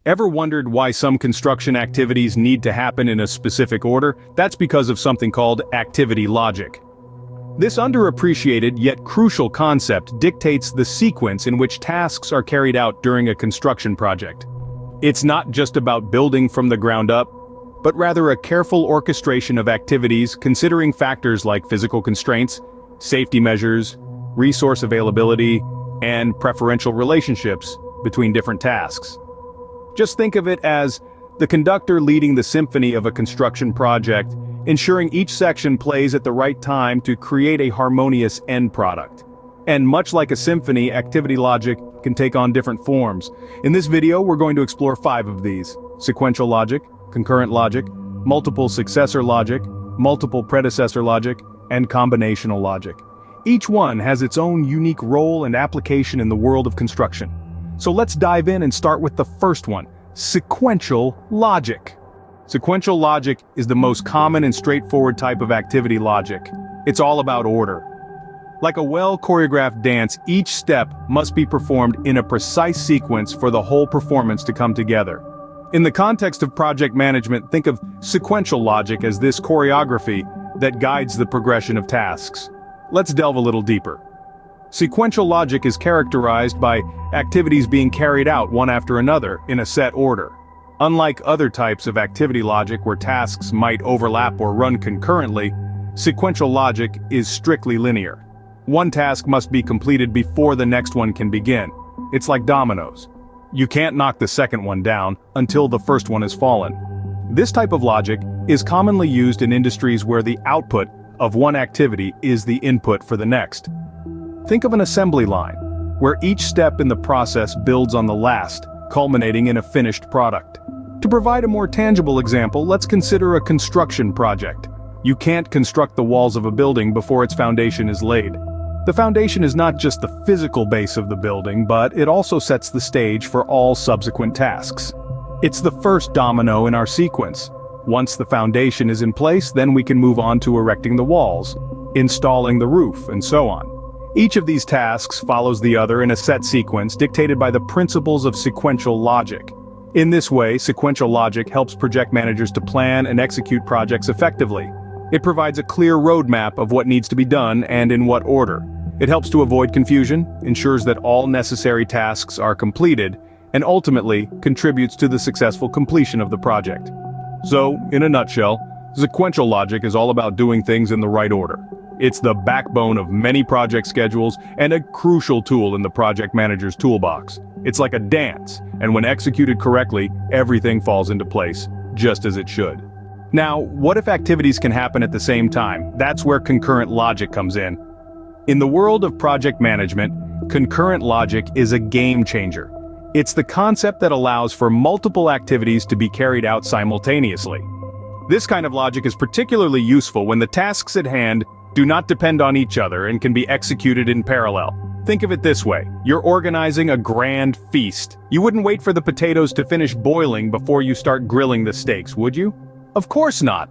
Ever wondered why some construction activities need to happen in a specific order? That's because of something called activity logic. This underappreciated yet crucial concept dictates the sequence in which tasks are carried out during a construction project. It's not just about building from the ground up, but rather a careful orchestration of activities considering factors like physical constraints, safety measures, resource availability, and preferential relationships between different tasks. Just think of it as the conductor leading the symphony of a construction project, ensuring each section plays at the right time to create a harmonious end product. And much like a symphony, activity logic can take on different forms. In this video, we're going to explore 5 of these: sequential logic, concurrent logic, multiple successor logic, multiple predecessor logic, and combinational logic. Each one has its own unique role and application in the world of construction. So let's dive in and start with the first one, sequential logic. Sequential logic is the most common and straightforward type of activity logic. It's all about order. Like a well-choreographed dance, each step must be performed in a precise sequence for the whole performance to come together. In the context of project management, think of sequential logic as this choreography that guides the progression of tasks. Let's delve a little deeper. Sequential logic is characterized by activities being carried out one after another in a set order. Unlike other types of activity logic where tasks might overlap or run concurrently, sequential logic is strictly linear. One task must be completed before the next one can begin. It's like dominoes. You can't knock the second one down until the first one has fallen. This type of logic is commonly used in industries where the output of one activity is the input for the next. Think of an assembly line, where each step in the process builds on the last, culminating in a finished product. To provide a more tangible example, let's consider a construction project. You can't construct the walls of a building before its foundation is laid. The foundation is not just the physical base of the building, but it also sets the stage for all subsequent tasks. It's the first domino in our sequence. Once the foundation is in place, then we can move on to erecting the walls, installing the roof, and so on. Each of these tasks follows the other in a set sequence dictated by the principles of sequential logic. In this way, sequential logic helps project managers to plan and execute projects effectively. It provides a clear roadmap of what needs to be done and in what order. It helps to avoid confusion, ensures that all necessary tasks are completed, and ultimately contributes to the successful completion of the project. So, in a nutshell, sequential logic is all about doing things in the right order. It's the backbone of many project schedules and a crucial tool in the project manager's toolbox. It's like a dance, and when executed correctly, everything falls into place, just as it should. Now, what if activities can happen at the same time? That's where concurrent logic comes in. In the world of project management, concurrent logic is a game changer. It's the concept that allows for multiple activities to be carried out simultaneously. This kind of logic is particularly useful when the tasks at hand do not depend on each other and can be executed in parallel. Think of it this way: you're organizing a grand feast. You wouldn't wait for the potatoes to finish boiling before you start grilling the steaks, would you? Of course not.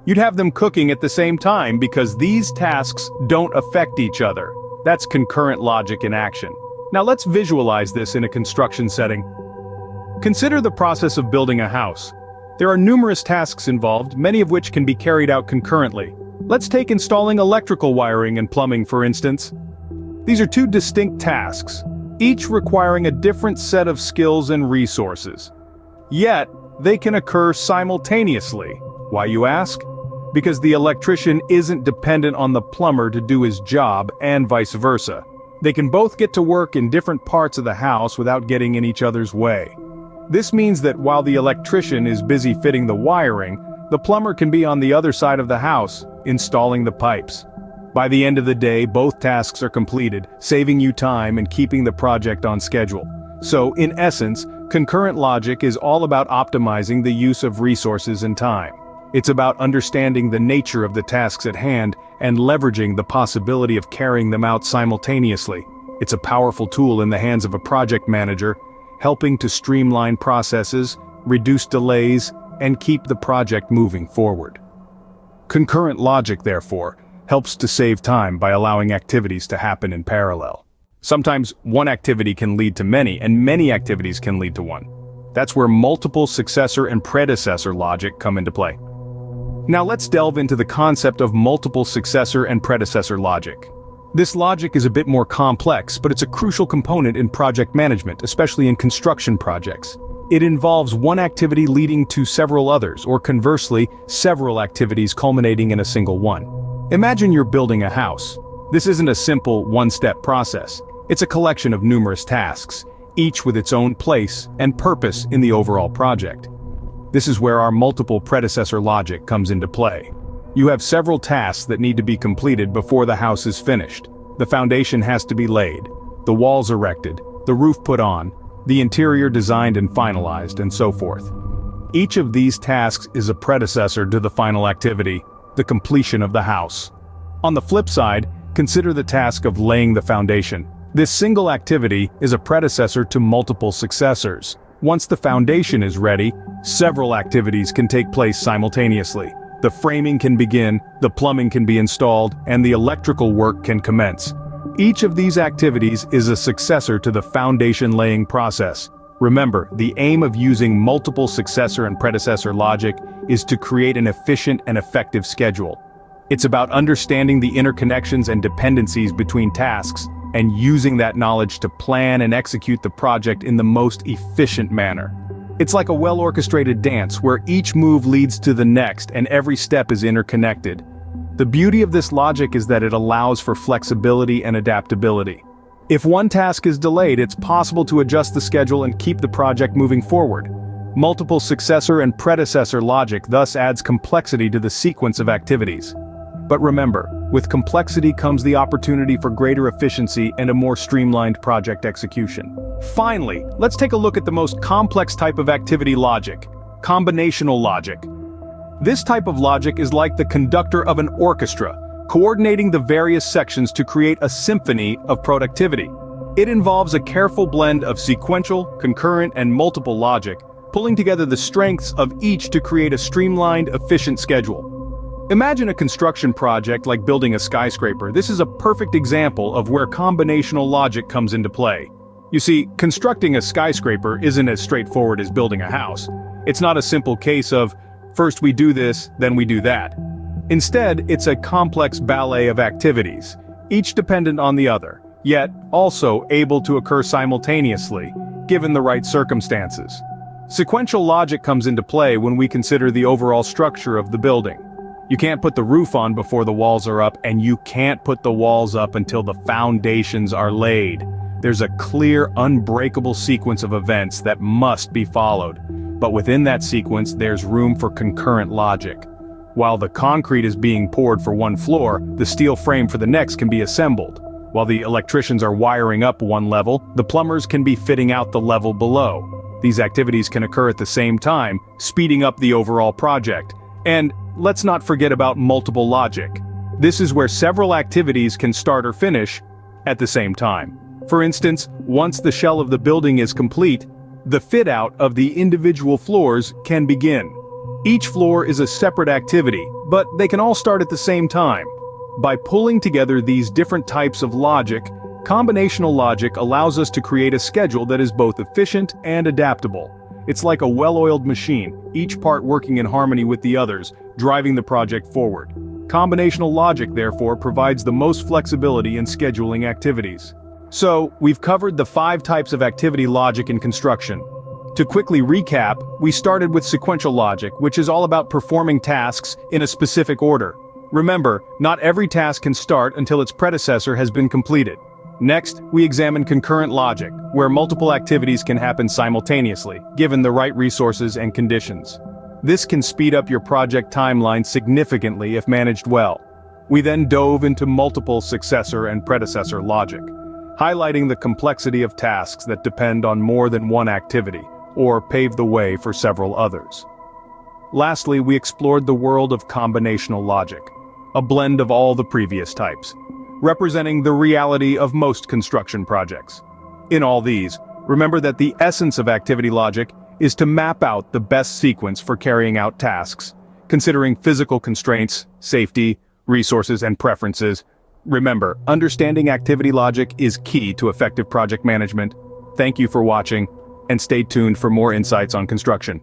You'd have them cooking at the same time because these tasks don't affect each other. That's concurrent logic in action. Now let's visualize this in a construction setting. Consider the process of building a house. There are numerous tasks involved, many of which can be carried out concurrently. Let's take installing electrical wiring and plumbing, for instance. These are 2 distinct tasks, each requiring a different set of skills and resources. Yet, they can occur simultaneously. Why, you ask? Because the electrician isn't dependent on the plumber to do his job, and vice versa. They can both get to work in different parts of the house without getting in each other's way. This means that while the electrician is busy fitting the wiring, the plumber can be on the other side of the house, installing the pipes. By the end of the day, both tasks are completed, saving you time and keeping the project on schedule. So, in essence, concurrent logic is all about optimizing the use of resources and time. It's about understanding the nature of the tasks at hand and leveraging the possibility of carrying them out simultaneously. It's a powerful tool in the hands of a project manager, helping to streamline processes, reduce delays, and keep the project moving forward. Concurrent logic, therefore, helps to save time by allowing activities to happen in parallel. Sometimes one activity can lead to many, and many activities can lead to one. That's where multiple successor and predecessor logic come into play. Now let's delve into the concept of multiple successor and predecessor logic. This logic is a bit more complex, but it's a crucial component in project management, especially in construction projects. It involves one activity leading to several others, or conversely, several activities culminating in a single one. Imagine you're building a house. This isn't a simple one-step process. It's a collection of numerous tasks, each with its own place and purpose in the overall project. This is where our multiple predecessor logic comes into play. You have several tasks that need to be completed before the house is finished. The foundation has to be laid, the walls erected, the roof put on, the interior designed and finalized, and so forth. Each of these tasks is a predecessor to the final activity, the completion of the house. On the flip side, consider the task of laying the foundation. This single activity is a predecessor to multiple successors. Once the foundation is ready, several activities can take place simultaneously. The framing can begin, the plumbing can be installed, and the electrical work can commence. Each of these activities is a successor to the foundation laying process. Remember, the aim of using multiple successor and predecessor logic is to create an efficient and effective schedule. It's about understanding the interconnections and dependencies between tasks, and using that knowledge to plan and execute the project in the most efficient manner. It's like a well-orchestrated dance where each move leads to the next and every step is interconnected. The beauty of this logic is that it allows for flexibility and adaptability. If one task is delayed, it's possible to adjust the schedule and keep the project moving forward. Multiple successor and predecessor logic thus adds complexity to the sequence of activities. But remember, with complexity comes the opportunity for greater efficiency and a more streamlined project execution. Finally, let's take a look at the most complex type of activity logic, combinational logic. This type of logic is like the conductor of an orchestra, coordinating the various sections to create a symphony of productivity. It involves a careful blend of sequential, concurrent, and multiple logic, pulling together the strengths of each to create a streamlined, efficient schedule. Imagine a construction project like building a skyscraper. This is a perfect example of where combinational logic comes into play. You see, constructing a skyscraper isn't as straightforward as building a house. It's not a simple case of, first we do this, then we do that. Instead, it's a complex ballet of activities, each dependent on the other, yet also able to occur simultaneously, given the right circumstances. Sequential logic comes into play when we consider the overall structure of the building. You can't put the roof on before the walls are up, and you can't put the walls up until the foundations are laid. There's a clear, unbreakable sequence of events that must be followed. But within that sequence, there's room for concurrent logic. While the concrete is being poured for one floor, the steel frame for the next can be assembled. While the electricians are wiring up one level, the plumbers can be fitting out the level below. These activities can occur at the same time, speeding up the overall project. And let's not forget about multiple logic. This is where several activities can start or finish at the same time. For instance, once the shell of the building is complete, the fit-out of the individual floors can begin. Each floor is a separate activity, but they can all start at the same time. By pulling together these different types of logic, combinational logic allows us to create a schedule that is both efficient and adaptable. It's like a well-oiled machine, each part working in harmony with the others, driving the project forward. Combinational logic, therefore, provides the most flexibility in scheduling activities. So, we've covered the 5 types of activity logic in construction. To quickly recap, we started with sequential logic, which is all about performing tasks in a specific order. Remember, not every task can start until its predecessor has been completed. Next, we examine concurrent logic, where multiple activities can happen simultaneously, given the right resources and conditions. This can speed up your project timeline significantly if managed well. We then dove into multiple successor and predecessor logic, highlighting the complexity of tasks that depend on more than one activity, or pave the way for several others. Lastly, we explored the world of combinational logic, a blend of all the previous types, representing the reality of most construction projects. In all these, remember that the essence of activity logic is to map out the best sequence for carrying out tasks, considering physical constraints, safety, resources, and preferences. Remember, understanding activity logic is key to effective project management. Thank you for watching. and stay tuned for more insights on construction.